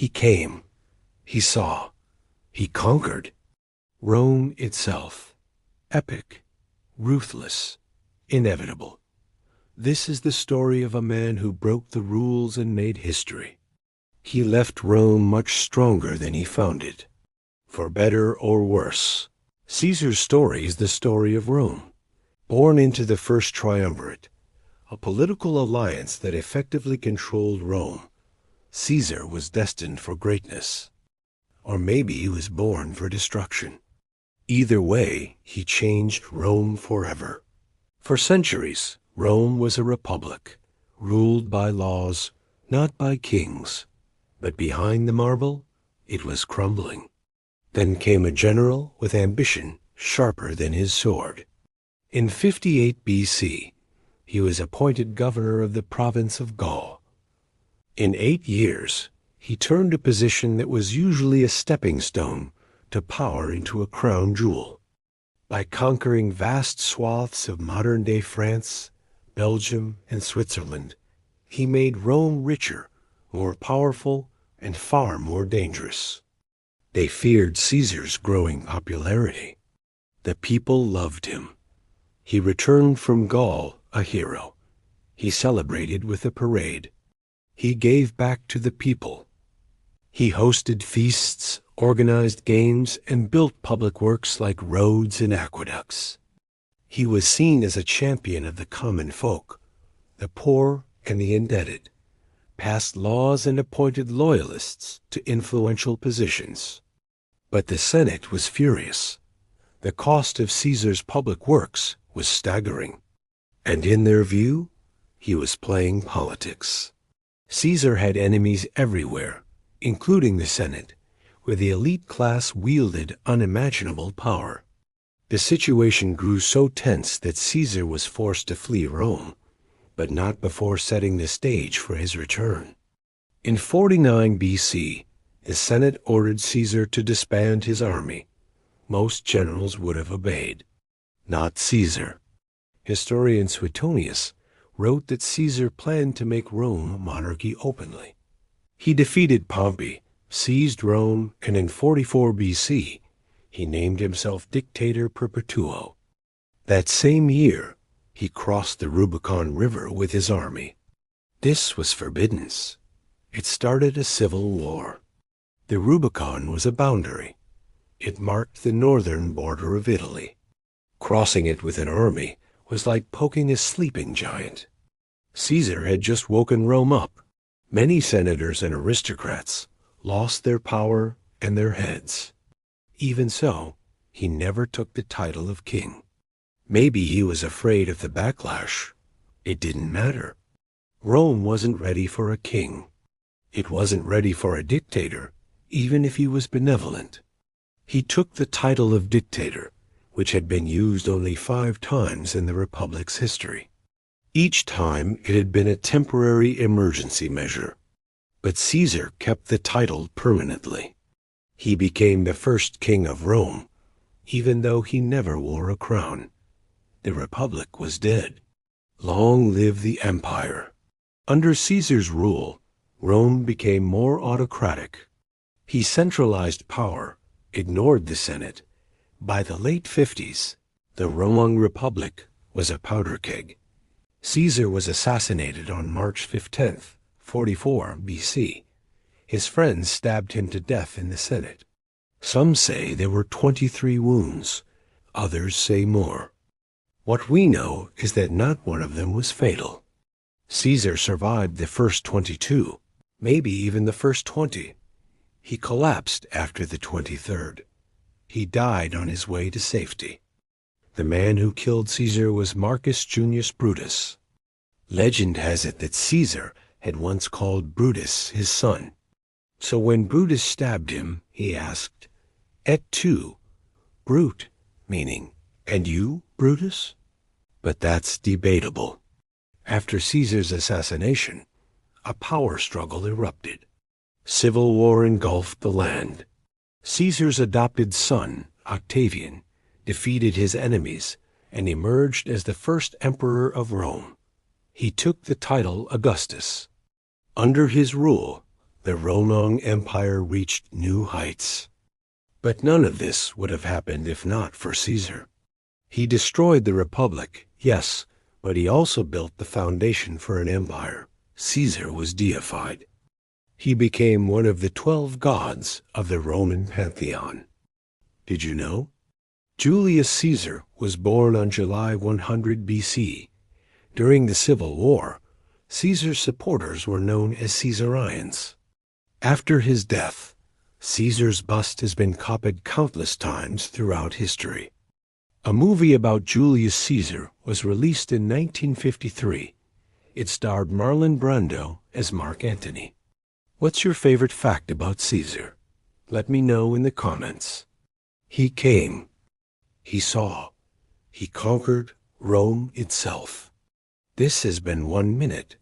He came, he saw, he conquered. Rome itself, epic, ruthless, inevitable. This is the story of a man who broke the rules and made history. He left Rome much stronger than he found it. For better or worse, Caesar's story is the story of Rome. Born into the first triumvirate, a political alliance that effectively controlled Rome, Caesar was destined for greatness. Or maybe he was born for destruction. Either way, he changed Rome forever. For centuries, Rome was a republic, ruled by laws, not by kings. But behind the marble, it was crumbling. Then came a general with ambition sharper than his sword. In 58 BC, he was appointed governor of the province of Gaul. In 8 years, he turned a position that was usually a stepping stone to power into a crown jewel. By conquering vast swaths of modern-day France, Belgium, and Switzerland, he made Rome richer, more powerful, and far more dangerous. They feared Caesar's growing popularity. The people loved him. He returned from Gaul a hero. He celebrated with a parade. He gave back to the people. He hosted feasts, organized games, and built public works like roads and aqueducts. He was seen as a champion of the common folk, the poor and the indebted, passed laws and appointed loyalists to influential positions. But the Senate was furious. The cost of Caesar's public works was staggering, and in their view, he was playing politics. Caesar had enemies everywhere, including the Senate, where the elite class wielded unimaginable power. The situation grew so tense that Caesar was forced to flee Rome, but not before setting the stage for his return. In 49 BC, the Senate ordered Caesar to disband his army. Most generals would have obeyed. Not Caesar. Historian Suetonius wrote that Caesar planned to make Rome a monarchy openly. He defeated Pompey, seized Rome, and in 44 BC, he named himself Dictator Perpetuo. That same year, he crossed the Rubicon River with his army. This was forbiddance. It started a civil war. The Rubicon was a boundary. It marked the northern border of Italy. Crossing it with an army was like poking a sleeping giant. Caesar had just woken Rome up. Many senators and aristocrats lost their power and their heads. Even so, he never took the title of king. Maybe he was afraid of the backlash. It didn't matter. Rome wasn't ready for a king. It wasn't ready for a dictator, even if he was benevolent. He took the title of dictator, which had been used only 5 times in the Republic's history. Each time it had been a temporary emergency measure. But Caesar kept the title permanently. He became the first king of Rome, even though he never wore a crown. The Republic was dead. Long live the empire. Under Caesar's rule, Rome became more autocratic. He centralized power, ignored the Senate. By the late 50s, the Roman Republic was a powder keg. Caesar was assassinated on March 15th, 44 BC. His friends stabbed him to death in the Senate. Some say there were 23 wounds. Others say more. What we know is that not one of them was fatal. Caesar survived the first 22, maybe even the first 20. He collapsed after the 23rd. He died on his way to safety. The man who killed Caesar was Marcus Junius Brutus. Legend has it that Caesar had once called Brutus his son. So when Brutus stabbed him, he asked, "Et tu, Brute," meaning, "And you, Brutus?" But that's debatable. After Caesar's assassination, a power struggle erupted. Civil war engulfed the land. Caesar's adopted son, Octavian, defeated his enemies and emerged as the first emperor of Rome. He took the title Augustus. Under his rule, the Roman Empire reached new heights. But none of this would have happened if not for Caesar. He destroyed the Republic, yes, but he also built the foundation for an empire. Caesar was deified. He became one of the 12 gods of the Roman pantheon. Did you know? Julius Caesar was born on July 100 BC. During the Civil War, Caesar's supporters were known as Caesarians. After his death, Caesar's bust has been copied countless times throughout history. A movie about Julius Caesar was released in 1953. It starred Marlon Brando as Mark Antony. What's your favorite fact about Caesar? Let me know in the comments. He came. He saw. He conquered Rome itself. This has been 1 Minute.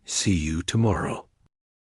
See you tomorrow.